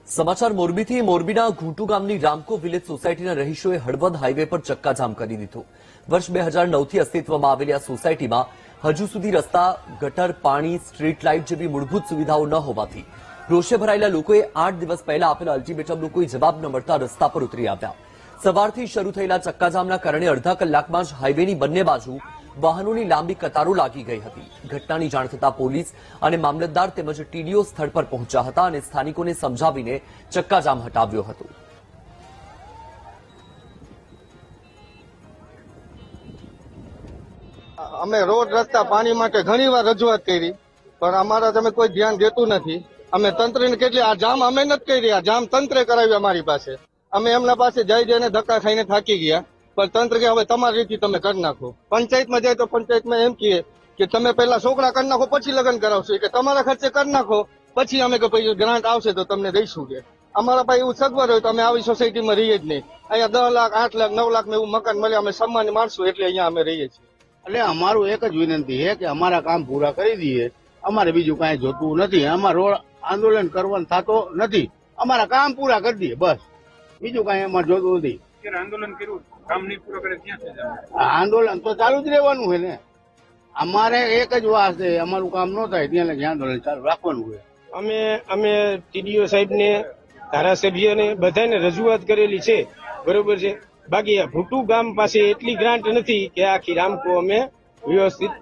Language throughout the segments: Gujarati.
સમાચાર મોરબીથી મોરબીના ઘૂંટુ ગામની રામકો વિલેજ સોસાયટીના રહીશોએ હળવદ હાઈવે પર ચક્કાજામ કરી દીધો। વર્ષ 2009થી અસ્તિત્વમાં આવેલી આ સોસાયટીમાં હજુ સુધી રસ્તા, ગટર, પાણી, સ્ટ્રીટ લાઇટ જેવી મૂળભૂત સુવિધાઓ ન હોવાથી રોષે ભરાયેલા લોકોએ 8 દિવસ પહેલા આપેલા અલ્ટિમેટમનો કોઈ જવાબ ન મળતા રસ્તા પર ઉતરી આવ્યા। સવારથી શરૂ થયેલા ચક્કાજામના કારણે અડધા કલાકમાં જ હાઈવેની બંને બાજુ વાહનોની લાંબી કતારો લાગી ગઈ હતી। ઘટનાની જાણ થતાં પોલીસ અને મામલતદાર તેમજ ટીડીઓ સ્થળ પર પહોંચ્યા હતા અને સ્થાનિકોને સમજાવીને ચક્કાજામ હટાવ્યો હતો। અમે રોડ રસ્તા પાણી માટે ઘણીવાર રજૂઆત કરી, પણ અમારા તમે કોઈ ધ્યાન દેતું નથી। અમે તંત્રને કેટલી આ જામ અમે નથી કરી, આ જામ તંત્રે કરાવી અમારી પાસે। અમે એમના પાસે જઈને ધક્કા ખાઈને થાકી ગયા, પણ તંત્ર કે હવે તમારી રીતે તમે કરી નાખો। પંચાયતમાં જાય તો પંચાયતમાં એમ કહે કે તમે પહેલા છોકરા કરી નાખો પછી લગ્ન કરાવશો, કે તમારા ખર્ચે કરી નાખો પછી અમે કે પછી ગ્રાન્ટ આવશે તો તમને દઈશું। કે અમારા પાસે એવું સગવડ હોય તો અમે આવી સોસાયટીમાં રહીએ જ નહીં। અહીંયા 10 લાખ, 8 લાખ, 9 લાખ એવું મકાન મળે, અમે સામાન્ય માણસો એટલે અહીંયા અમે રહીએ છીએ। એટલે અમારું એક જ વિનંતી છે કે અમારા કામ પૂરા કરી દઈએ, અમારે બીજું કાંઈ જોતું નથી। અમારે રોડ આંદોલન કરવાનું થતો નથી, અમારા કામ પૂરા કરી દઈએ બસ, બીજું કાંઈ અમારે જોતું નથી। આંદોલન કર્યું, કામ નહીં પૂરા કરે ત્યાં આંદોલન તો ચાલુ જ રહેવાનું છે ને, અમારે એક જ વાત છે, અમારું કામ ન થાય ત્યાં લગી આંદોલન ચાલુ રાખવાનું છે। અમે ટીડીઓ સાહેબને, ધારાસભ્યને બધાને રજૂઆત કરેલી છે, બરોબર છે। બાકી ભૂટુ ગામ પાસે એટલી ગ્રાન્ટ નથી કે આખી રામકો અમે વ્યવસ્થિત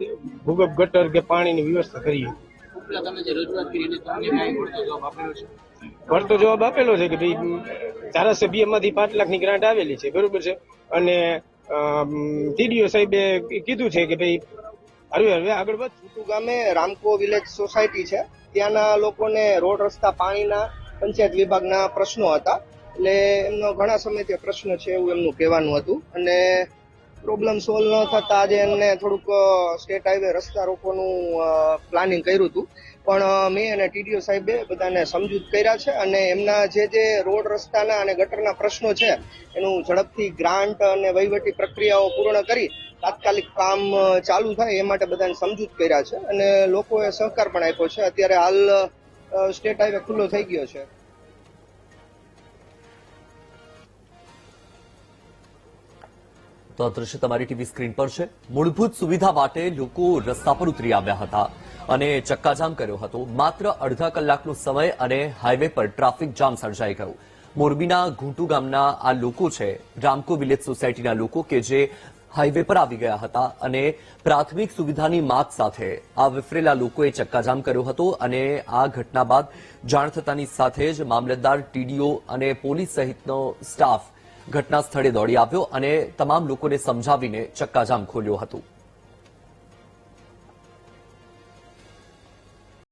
ભૂગર્ભ ગટર કે પાણીની વ્યવસ્થા કરીએ। વળતો જવાબ આપેલો છે કે ભાઈ ધારાસભ્યમાંથી 5 લાખની ગ્રાન્ટ આવેલી છે, બરોબર છે। અને ટીડીઓ સાહેબે કીધું છે કે ભાઈ હવે આગળ વધ। ઘૂંટુ ગામે રામકો વિલેજ સોસાયટી છે, ત્યાંના લોકોને રોડ રસ્તા પાણીના પંચાયત વિભાગના પ્રશ્નો હતા, એટલે એમનો ઘણા સમયથી પ્રશ્ન છે એવું એમનું કહેવાનું હતું। અને પ્રોબ્લેમ સોલ્વ ન થતા આજે એમને થોડુંક સ્ટેટ હાઈવે રસ્તા રોકવાનું પ્લાનિંગ કર્યું હતું, પણ મેં અને ટીડીઓ સાહેબે બધાને સમજૂત કર્યા છે અને એમના જે રોડ રસ્તાના અને ગટરના પ્રશ્નો છે એનું ઝડપથી ગ્રાન્ટ અને વહીવટી પ્રક્રિયાઓ પૂર્ણ કરી તાત્કાલિક કામ ચાલુ થાય એ માટે બધાને સમજૂત કર્યા છે અને લોકોએ સહકાર પણ આપ્યો છે। અત્યારે હાલ સ્ટેટ હાઈવે ખુલ્લો થઈ ગયો છે। તો આ દ્રશ્ય તમારી ટીવી સ્ક્રીન પર છે। મૂળભૂત સુવિધા માટે લોકો રસ્તા પર ઉતરી આવ્યા હતા અને ચક્કાજામ કર્યો હતો। માત્ર અડધા કલાકનો સમય અને હાઈવે પર ટ્રાફિક જામ સર્જાઈ ગયો। મોરબીના ઘૂંટુ ગામના આ લોકો છે, રામકો વિલેજ સોસાયટીના લોકો કે જે હાઈવે પર આવી ગયા હતા અને પ્રાથમિક સુવિધાની માંગ સાથે આ વિફરેલા લોકોએ ચક્કાજામ કર્યો હતો અને આ ઘટના બાદ જાણ થતાની સાથે જ મામલતદાર, ટીડીઓ અને પોલીસ સહિતનો સ્ટાફ ઘટના સ્થળે દોડી આવ્યો અને તમામ લોકોને સમજાવીને ચક્કાજામ ખોલ્યો હતો।